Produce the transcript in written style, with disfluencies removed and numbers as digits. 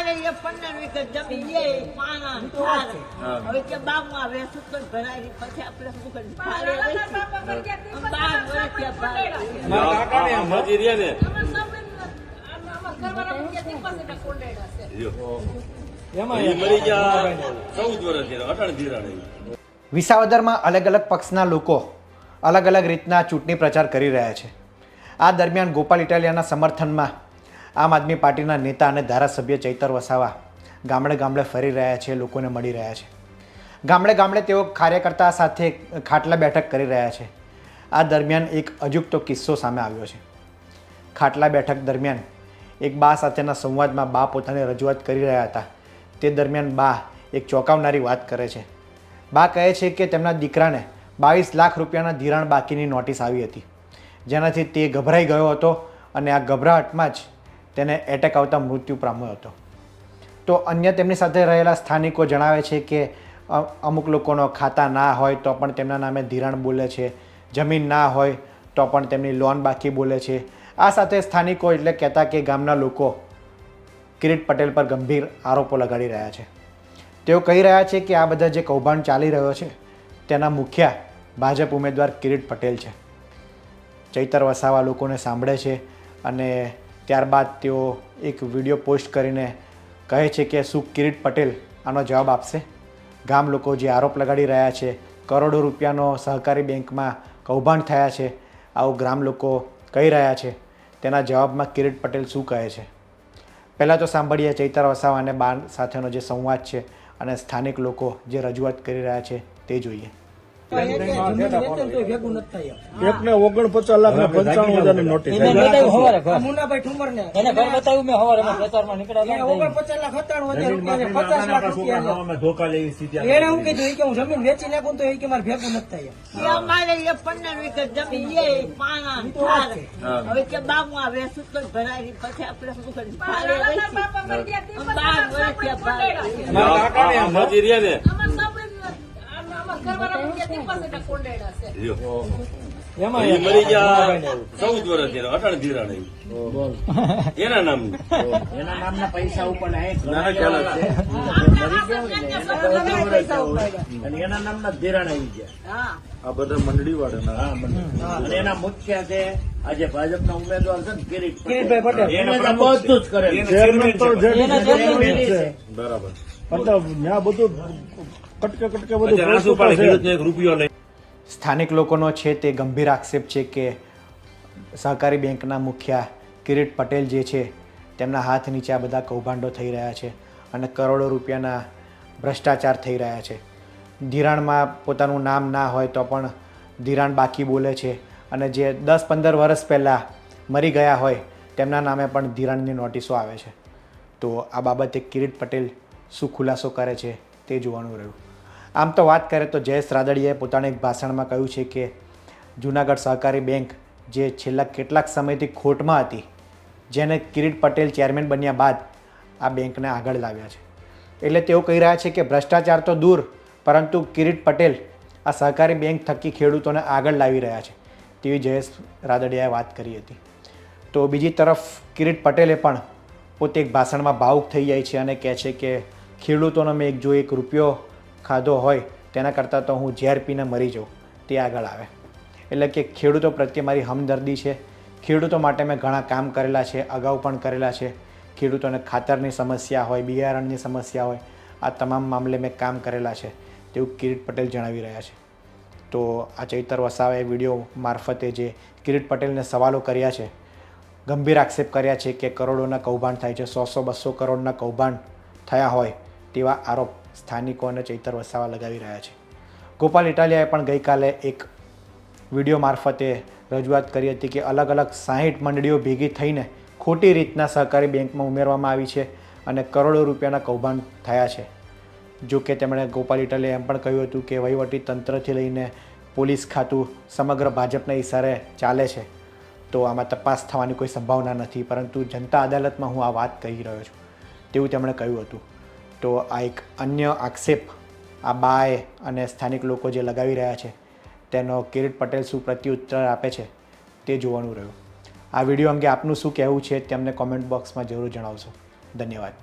અમારે એ 15 વીઘા જમીન એ પાણા થાર હવે કે બાગમાં વેસું તો ભરાય પછી આપણે શું કરી ફાળે રહી 12 વર્ષ કે મારા કાકાને મજૂરી ને વિસાવદરમાં અલગ અલગ પક્ષના લોકો અલગ અલગ રીતના ચૂંટણી પ્રચાર કરી રહ્યા છે. આ દરમિયાન ગોપાલ ઇટાલિયાના સમર્થનમાં આમ આદમી પાર્ટીના નેતા અને ધારાસભ્ય ચૈતર વસાવા ગામડે ગામડે ફરી રહ્યા છે, લોકોને મળી રહ્યા છે. ગામડે ગામડે તેઓ કાર્યકર્તા સાથે ખાટલા બેઠક કરી રહ્યા છે. આ દરમિયાન એક અજુગતો કિસ્સો સામે આવ્યો છે. ખાટલા બેઠક દરમિયાન એક બા સાથેના સંવાદમાં બા પોતાની રજૂઆત કરી રહ્યા હતા. તે દરમિયાન બા એક ચોંકાવનારી વાત કરે છે. બા કહે છે કે તેમના દીકરાને 22 લાખ રૂપિયાના ધિરાણ બાકીની નોટિસ આવી હતી, જેનાથી તે ગભરાઈ ગયો હતો અને આ ગભરાટમાં જ તેને એટેક આવતા મૃત્યુ પામ્યો હતો. તો અન્ય તેમની સાથે રહેલા સ્થાનિકો જણાવે છે કે અમુક લોકોનો ખાતા ના હોય તો પણ તેમના નામે ધિરાણ બોલે છે, જમીન ના હોય તો પણ તેમની લોન બાકી બોલે છે. આ સાથે સ્થાનિકો એટલે કહેતા કે ગામના લોકો કિરીટ પટેલ પર ગંભીર આરોપો લગાડી રહ્યા છે. તેઓ કહી રહ્યા છે કે આ બધા જે કૌભાંડ ચાલી રહ્યો છે તેના મુખ્ય ભાજપ ઉમેદવાર કિરીટ પટેલ છે. ચૈતર વસાવા લોકોને સાંભળે છે અને ત્યારબાદ તેઓ એક વિડીયો પોસ્ટ કરીને કહે છે કે શું કિરીટ પટેલ આનો જવાબ આપશે. ગામ લોકો જે આરોપ લગાડી રહ્યા છે, કરોડો રૂપિયાનો સહકારી બેંકમાં કૌભાંડ થયા છે, આવું ગ્રામ લોકો કહી રહ્યા છે, તેના જવાબમાં કિરીટ પટેલ શું કહે છે. પહેલાં તો સાંભળીએ ચૈતર વસાવા અને બા સાથેનો જે સંવાદ છે અને સ્થાનિક લોકો જે રજૂઆત કરી રહ્યા છે તે જોઈએ. એકને 49 લાખ ને 95,000 ની નોટિસ મુન્નાભાઈ ઠુમર ને એને ઘર બતાવ્યું મેં હવારે પ્રચારમાં નીકળ્યા 49 લાખ 97,000 રૂપિયા 50 લાખ રૂપિયા ધોકા લેવી સીધી એને હું કીધું કે હું જમીન વેચી નાખું તો એ કે મારે ભેગું નથી થાય. અમારે એ 15 વીઘા જમીન એ પાણા થાર હવે કે બાગમાં વેસું તો ભરાય પછી આપણે શું કરી ફાળે રહી 12 વર્ષ કે મારા કાકાને મજૂરી ને એના નામના પૈસા ઉપર એના નામના ધિરાણ આવી ગયા. આ બધા મંડળી વાળા એના મુખ્ય છે આજે ભાજપના ઉમેદવાર છે કિરીટભાઈ પટેલ એને બધું જ કરે બરાબર. ત્યાં બધું કટકે બધું રૂપિયો લઈ. સ્થાનિક લોકોનો છે તે ગંભીર આક્ષેપ છે કે સહકારી બેંકના મુખ્ય કિરીટ પટેલ જે છે તેમના હાથ નીચે આ બધા કૌભાંડો થઈ રહ્યા છે અને કરોડો રૂપિયાના ભ્રષ્ટાચાર થઈ રહ્યા છે. ધિરાણમાં પોતાનું નામ ના હોય તો પણ ધિરાણ બાકી બોલે છે અને જે 10-15 વર્ષ પહેલાં મરી ગયા હોય તેમના નામે પણ ધિરાણની નોટિસો આવે છે. તો આ બાબતે કિરીટ પટેલ શું ખુલાસો કરે છે તે જોવાનું રહ્યું. આમ તો વાત કરીએ તો જયેશ રાદડિયાએ પોતાના એક ભાષણમાં કહ્યું છે કે જૂનાગઢ સહકારી બેંક જે છેલ્લા કેટલાક સમયથી ખોટમાં હતી, જેને કિરીટ પટેલ ચેરમેન બન્યા બાદ આ બેંકને આગળ લાવ્યા છે. એટલે તેઓ કહી રહ્યા છે કે ભ્રષ્ટાચાર તો દૂર, પરંતુ કિરીટ પટેલ આ સહકારી બેંક થકી ખેડૂતોને આગળ લાવી રહ્યા છે તેવી જયેશ રાદડિયાએ વાત કરી હતી. તો બીજી તરફ કિરીટ પટેલે પણ પોતે એક ભાષણમાં ભાવુક થઈ જાય છે અને કહે છે કે ખેડૂતોનો મેં જો એક રૂપિયો ખાધો હોય તેના કરતાં તો હું ઝેર પીને મરી જાઉં તે આગળ આવે. એટલે કે ખેડૂતો પ્રત્યે મારી હમદર્દી છે. ખેડૂતો માટે મેં ઘણા કામ કરેલા છે, અગાઉ પણ કરેલા છે. ખેડૂતોને ખાતરની સમસ્યા હોય, બિયારણની સમસ્યા હોય, આ તમામ મામલે મેં કામ કરેલા છે તેવું કિરીટ પટેલ જણાવી રહ્યા છે. તો આ ચૈતર વસાવાએ વિડીયો મારફતે જે કિરીટ પટેલને સવાલો કર્યા છે, ગંભીર આક્ષેપ કર્યા છે કે કરોડોના કૌભાંડ થાય છે, 100-200 કરોડના કૌભાંડ થયા હોય તેવા આરોપ સ્થાનિકો અને ચૈતર વસાવા લગાવી રહ્યા છે. ગોપાલ ઇટાલિયાએ પણ ગઈકાલે એક વિડીયો મારફતે રજૂઆત કરી હતી કે અલગ અલગ 60 મંડળીઓ ભેગી થઈને ખોટી રીતના સહકારી બેંકમાં ઉમેરવામાં આવી છે અને કરોડો રૂપિયાના કૌભાંડ થયા છે. જો કે તેમણે ગોપાલ ઇટાલિયાએ એમ પણ કહ્યું હતું કે વહીવટી તંત્રથી લઈને પોલીસ ખાતું સમગ્ર ભાજપના ઇશારે ચાલે છે, તો આમાં તપાસ થવાની કોઈ સંભાવના નથી, પરંતુ જનતા અદાલતમાં હું આ વાત કહી રહ્યો છું તેવું તેમણે કહ્યું હતું. તો આ એક અન્ય આક્ષેપ આ બાએ અને સ્થાનિક લોકો જે લગાવી રહ્યા છે તેનો કિરીટ પટેલ શું પ્રત્યુત્તર આપે છે તે જોવાનું રહ્યું. આ વિડીયો અંગે આપનું શું કહેવું છે તે અમને કોમેન્ટ બોક્સમાં જરૂર જણાવશો. ધન્યવાદ.